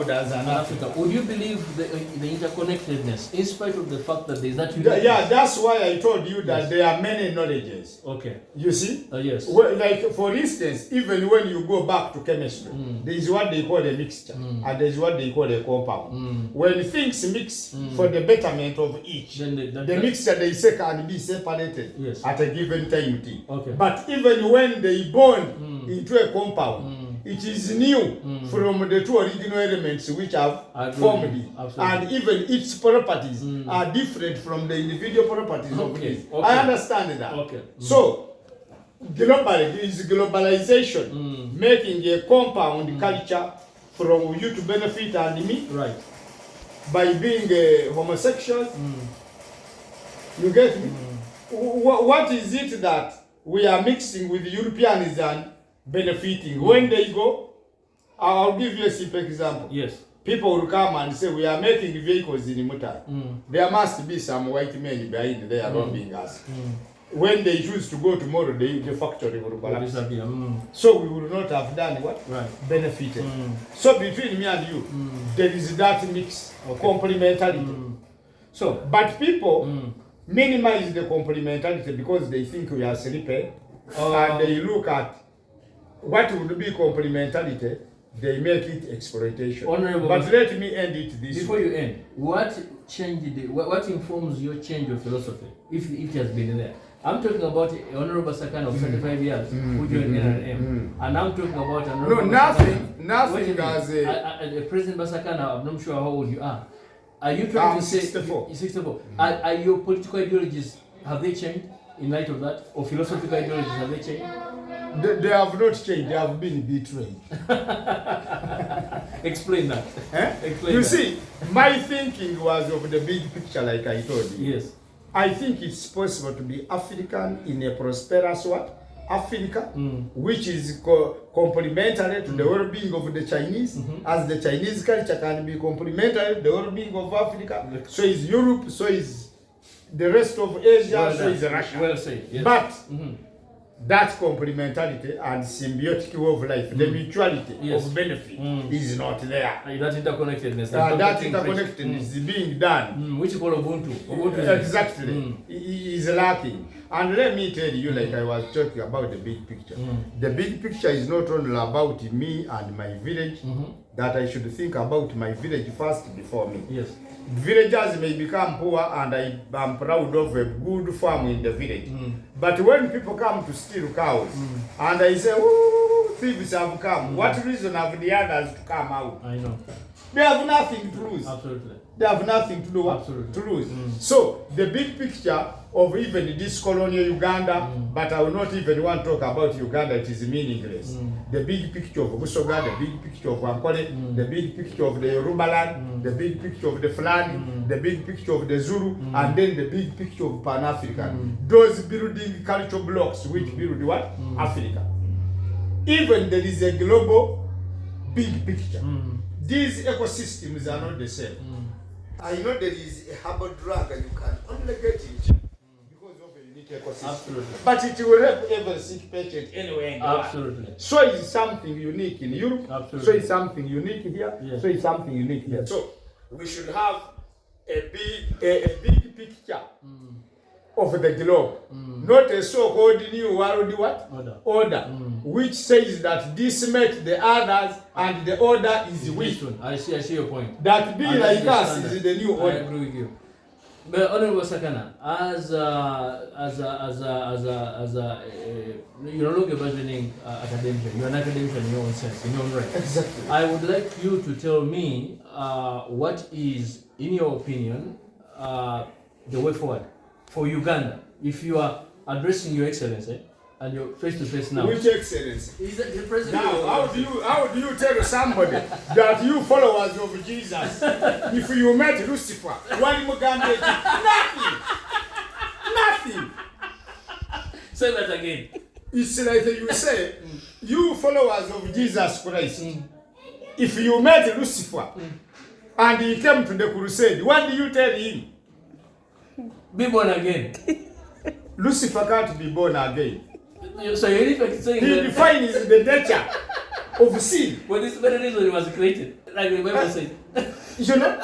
as an Africa. Would you believe the interconnectedness in spite of the fact that there is that uniqueness? Yeah, that's why I told you that there are many knowledges. Okay. You see? Yes. Well, like for instance, even when you go back to chemistry, there is what they call a mixture, and there is what they call a compound. When things mix for the betterment of each, the mixture they say can be separated at a given time t. Okay. But even when they bond into a compound, it is new from the two original elements which have formed it. And even its properties are different from the individual properties of this. I understand that. Okay. So, globally, is globalization making a compound culture from you to benefit and me? Right. By being a homosexual? You get me? What is it that we are mixing with Europeans and benefiting? When they go, I'll give you a simple example. Yes. People will come and say, we are making vehicles in Mutai. There must be some white men behind there robbing us. When they choose to go tomorrow, the factory will collapse. So we will not have done what? Right. Benefited. So between me and you, there is that mix, complementarity. So, but people minimize the complementarity because they think we are sleepy, and they look at what would be complementarity, they make it exploitation. Honorable, but let me end it this before way. you end, what changed what informs your change of philosophy, if it has been there? I'm talking about Honorable Basakana of 35 years who joined NRM, and I'm talking about Honorable nothing as a President Basakana. I'm not sure how old you are. Are you trying to say 64? 64. Are your political ideologies, have they changed in light of that, or philosophical ideologies, have they changed? They have not changed. They have been betrayed. Explain that. Explain you that. see, my thinking was of the big picture, like I told you. Yes. I think it's possible to be African in a prosperous what? Africa, which is complementary to the well-being of the Chinese, as the Chinese culture can be complementary to the well-being of Africa. So is Europe, so is the rest of Asia, so is Russia. Well said. Yes. But that complementarity and symbiotic way of life, the mutuality of benefit is not there. That interconnectedness. That interconnectedness is being done. Which is called Ubuntu. Exactly. Is lacking. And let me tell you, like I was talking about the big picture. The big picture is not only about me and my village, that I should think about my village first before me. Yes. Villagers may become poor, and I am proud of a good farm in the village. But when people come to steal cows, and I say, "Ooh, thieves have come," what reason have the others to come out? I know. They have nothing to lose. Absolutely. They have nothing to do. Absolutely. To lose. So the big picture of even this colonial Uganda, but I will not even want to talk about Uganda, it is meaningless. The big picture of Busoga, the big picture of Ankole, the big picture of the Yoruba land, the big picture of the Fulani, the big picture of the Zulu, and then the big picture of Pan-African. Those building cultural blocks which build what? Africa. Even there is a global big picture. These ecosystems are not the same. I know there is a herbal drug and you can only get it because of a unique ecosystem. Absolutely. But it will help every sick patient anywhere in the world. Absolutely. So it's something unique in Europe. Absolutely. So it's something unique here. Yes. So it's something unique here. So we should have a big picture of the globe. Not a so-called new world what? Order. Which says that this met the others and the order is weak. I see your point. That be like us is the new order. I agree with you. But Honorable Basakana, you're no longer burgeoning academician. You're an academician in your own sense, in your own right. Exactly. I would like you to tell me what is, in your opinion, the way forward for Uganda, if you are addressing Your Excellency and you're face to face now. Which excellence? Is that the president? Now, how do you tell somebody that you followers of Jesus, if you met Lucifer, one Muganda, nothing. Say that again. It's like you say, you followers of Jesus Christ, if you met Lucifer and he came to the crusade, what do you tell him? Be born again. Lucifer can't be born again. So you're in fact saying he defines the nature of sin. For this very reason it was created. Like the Bible says. You know?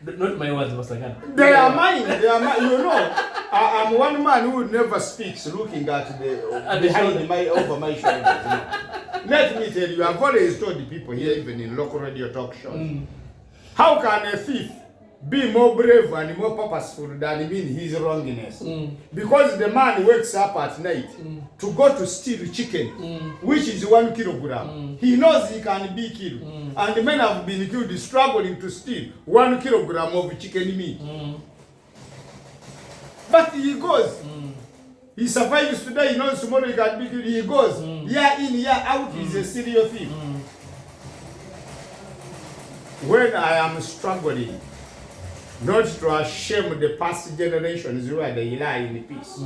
Not my words, Basakana. They are mine. They are mine. You know, I'm one man who never speaks looking at the behind my over my shoulders. You know? Let me tell you, I've always told the people here, even in local radio talk shows, how can a thief be more brave and more purposeful than in his wrongness? Because the man wakes up at night to go to steal chicken, which is 1 kilogram. He knows he can be killed. And the men have been killed struggling to steal 1 kilogram of chicken meat. But he goes. He survives today, he knows tomorrow he can be killed. He goes. Year in, year out, he's a serial thief. When I am struggling, not to shame the past generations where they lie in peace,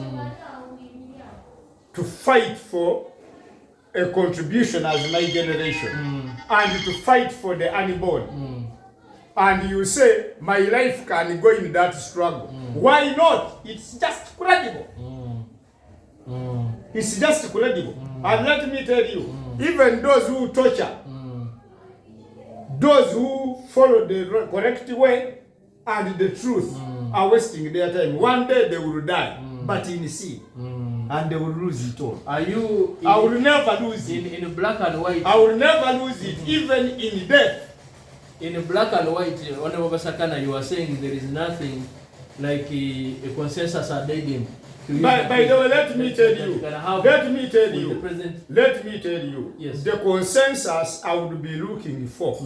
to fight for a contribution as my generation, and to fight for the unborn. And you say, my life can go in that struggle. Why not? It's just credible. It's just credible. And let me tell you, even those who torture, those who follow the correct way and the truth are wasting their time. One day they will die, but in sin. And they will lose it all. Are you... I will never lose it. In black and white... I will never lose it, even in death. In black and white, Honorable Basakana, you are saying there is nothing like a consensus addendum. By the way, let me tell you, yes. The consensus I would be looking for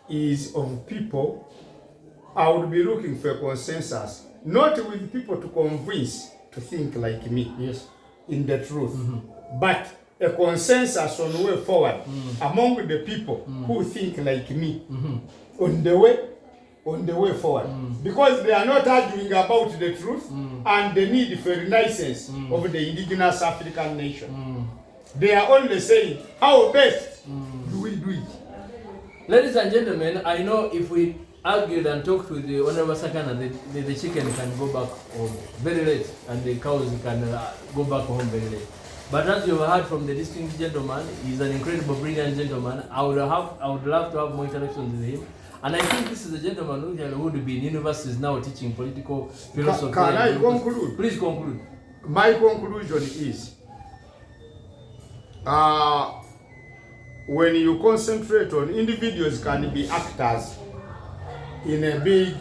is of people. I would be looking for a consensus, not with people to convince to think like me, yes, in the truth, but a consensus on the way forward among the people who think like me on the way forward, because they are not arguing about the truth and the need for renaissance of the indigenous African nation. They are only saying how best do we do it. Ladies and gentlemen, I know if we argued and talked with the Honorable Basakana, the chicken can go back home very late and the cows can go back home very late. But as you have heard from the distinguished gentleman, he's an incredible, brilliant gentleman. I would love to have more interactions with him. And I think this is a gentleman who would be in universities now teaching political philosophy. Can I conclude? Please conclude. My conclusion is, when you concentrate on individuals can be actors in a big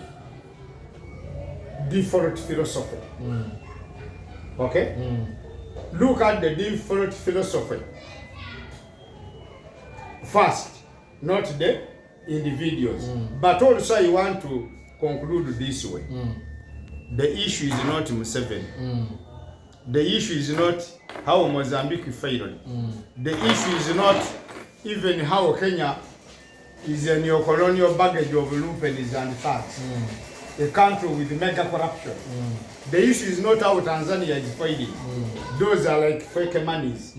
default philosophy. Okay? Look at the default philosophy first, not the individuals. But also I want to conclude this way. The issue is not Museveni. The issue is not how Mozambique failed. The issue is not even how Kenya is a neo-colonial baggage of lumpenries and thugs. A country with mega corruption. The issue is not how Tanzania is fighting. Those are like fake monies.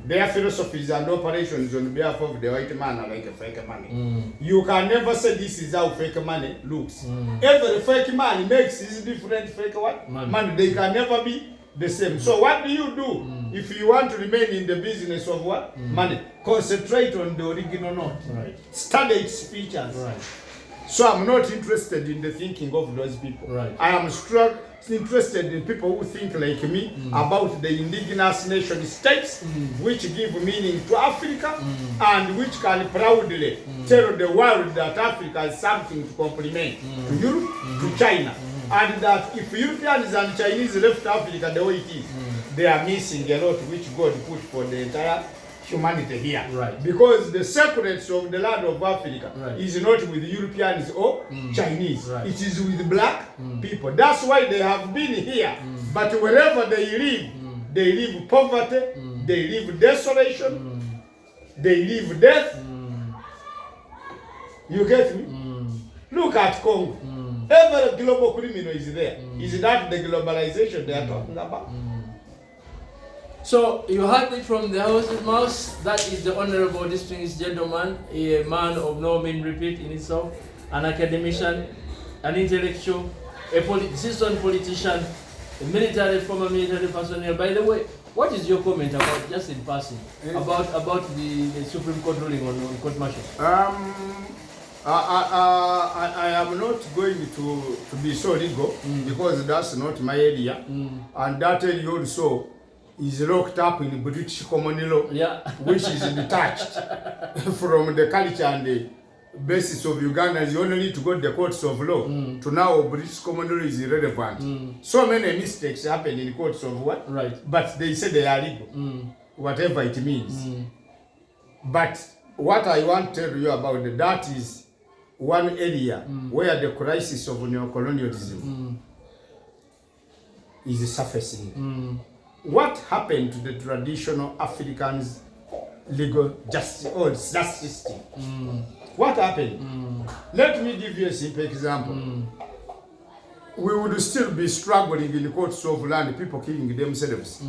Their philosophies and operations on behalf of the white man are like a fake money. You can never say this is how fake money looks. Every fake man makes his different fake what? Money. They can never be the same. So what do you do if you want to remain in the business of what? Money. Concentrate on the original note. Right. Study its features. Right. So I'm not interested in the thinking of those people. Right. I am interested in people who think like me about the indigenous nation states, which give meaning to Africa and which can proudly tell the world that Africa is something to complement to Europe, to China. And that if Europeans and Chinese left Africa the way it is, they are missing a lot which God put for the entire humanity here. Right. Because the secrets of the land of Africa is not with Europeans or Chinese. Right. It is with black people. That's why they have been here. But wherever they live poverty, they live desolation, they live death. You get me? Look at Congo. Every global criminal is there. Is that the globalization they are talking about? So you heard it from the horse's mouth. That is the honorable distinguished gentleman, a man of no mean repeat in itself, an academician, an intellectual, a seasoned politician, a former military personnel. By the way, What is your comment about, just in passing, about the Supreme Court ruling on court martial? I am not going to be so legal because that's not my area, and that area also is locked up in British common law, which is detached from the culture and the basis of Uganda. You only need to go to the courts of law to now British common law is irrelevant. So many mistakes happen in courts of what? Right. But they say they are legal, whatever it means. But what I want to tell you about that is one area where the crisis of neocolonialism is surfacing. What happened to the traditional Africans' legal justice or justice system? What happened? Let me give you a simple example. We would still be struggling in the courts of land, people killing themselves,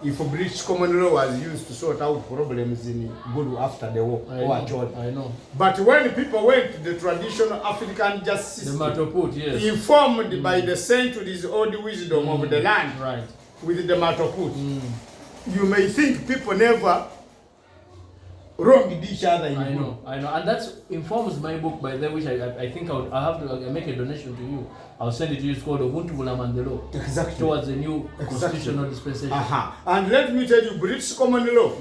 if British common law was used to sort out problems in good after the war. I know. But when people went to the traditional African justice system, informed by the centuries old wisdom of the land, with the matoput, you may think people never wronged each other in I know, and that informs my book, by the way, which I think I have to make a donation to you. I'll send it to you. It's called Woth and the Law. Exactly. Towards the new constitutional dispensation. And let me tell you, British common law,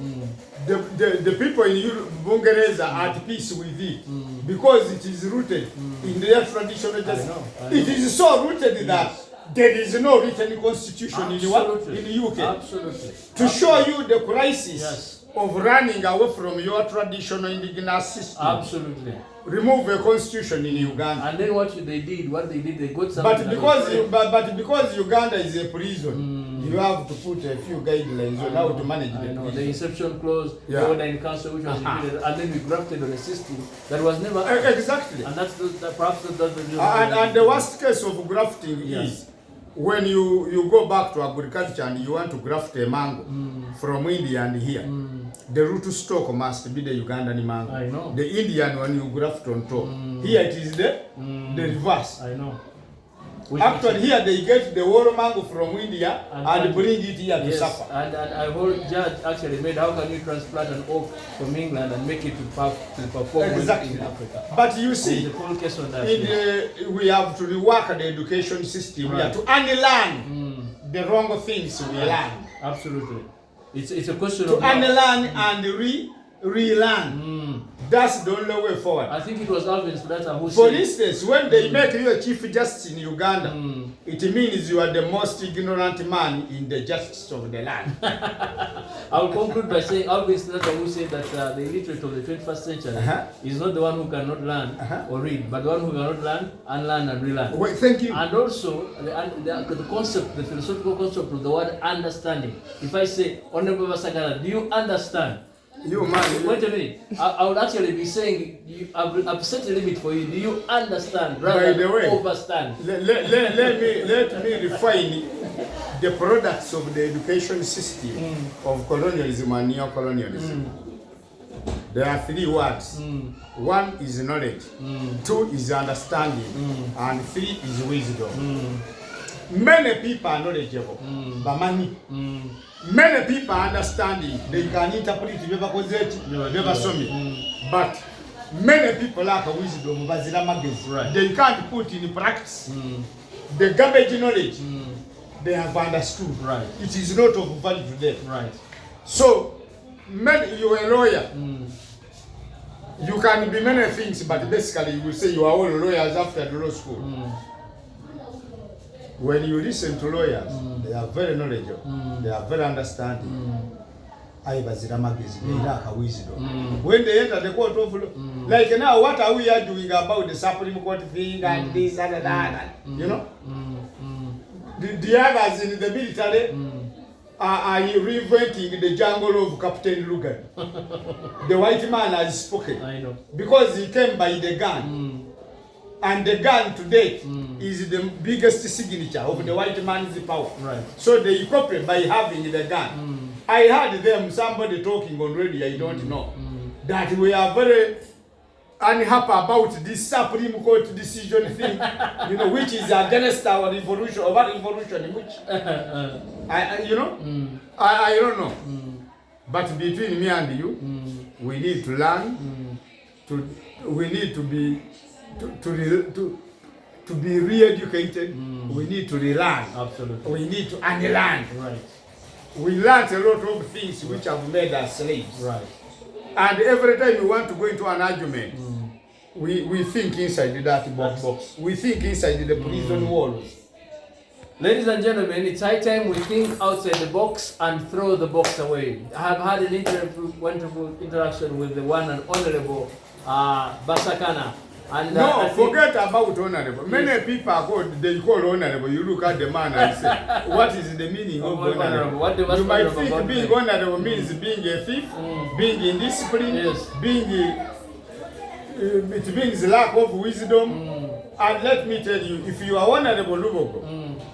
the people in Europe, Bungereza, are at peace with it because it is rooted in their traditional justice. It is so rooted that there is no written constitution in the UK. Absolutely. To show you the crisis of running away from your traditional indigenous system. Absolutely. Remove a constitution in Uganda. And then what they did, they got something. But because Uganda is a prison, you have to put a few guidelines on how to manage the prison. The inception clause, the order in council, which was included, and then we grafted on a system that was never. Exactly. And that's perhaps that's the reason. And the worst case of grafting is when you go back to agriculture and you want to graft a mango from India and here, the root stock must be the Ugandan mango. I know. The Indian one you graft on top. Here it is the reverse. I know. Actually, here they get the whole mango from India and bring it here to suffer. And a whole judge actually made, how can you transplant an oak from England and make it to perform in Africa? But you see, the full case on that, we have to rework the education system. We have to unlearn the wrong things we learn. Absolutely. It's a question to of unlearn and relearn. That's the only way forward. I think it was Alvin Splata who For said, instance, when they make you a chief justice in Uganda, it means you are the most ignorant man in the justice of the land. I will conclude by saying Alvin Splata who said that the illiterate of the 21st century is not the one who cannot learn or read, but the one who cannot learn, unlearn and relearn. Wait, thank you. And also the concept, the philosophical concept of the word understanding. If I say, Honorable Basakana, do you understand? You man. Wait a minute. I would actually be saying, I've set a limit for you. Do you understand rather than overstand? Let me refine the products of the education system of colonialism and neo-colonialism. There are three words. One is knowledge, two is understanding, and three is wisdom. Many people are knowledgeable, but money. Many people are understanding. They can interpret but many people lack wisdom. They can't put in practice the garbage knowledge they have understood. It is not of value to them. So, you are a lawyer. You can be many things, but basically you will say you are all lawyers after the law school. When you listen to lawyers, they are very knowledgeable, they are very understanding. They lack wisdom. When they enter the court of law, like now, what are we arguing about the Supreme Court thing and this and that? You know? The others in the military are reinventing the jungle of Captain Lugan. The white man has spoken. I know. Because he came by the gun. And the gun to date is the biggest signature of the white man's power. So they copy by having the gun. I heard somebody talking on radio, I don't know, that we are very unhappy about this Supreme Court decision thing, you know, which is against our revolution, which I don't know. But between me and you, we need to learn. We need to be to be re-educated. We need to relearn. Absolutely. We need to unlearn. Right. We learned a lot of things which have made us slaves. Right. And every time we want to go into an argument, we think inside that box. We think inside the prison walls. Ladies and gentlemen, it's high time we think outside the box and throw the box away. I have had an wonderful interaction with the one and honorable Basakana. And, forget about honorable. Yes. Many people are called, they call honorable. You look at the man and say, what is the meaning of honorable? You might think being honorable means being a thief, being indisciplined, being it means lack of wisdom. And let me tell you, if you are honorable, Luboko,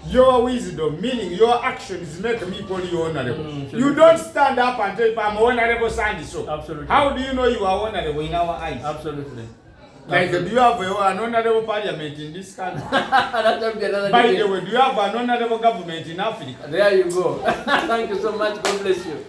your wisdom, meaning your actions, make me call you honorable. You don't stand up and tell I'm honorable, Sandy. So, absolutely. How do you know you are honorable in our eyes? Absolutely. Like, do you have an honorable parliament in this country? By the way, do you have an honorable government in Africa? There you go. Thank you so much. God bless you.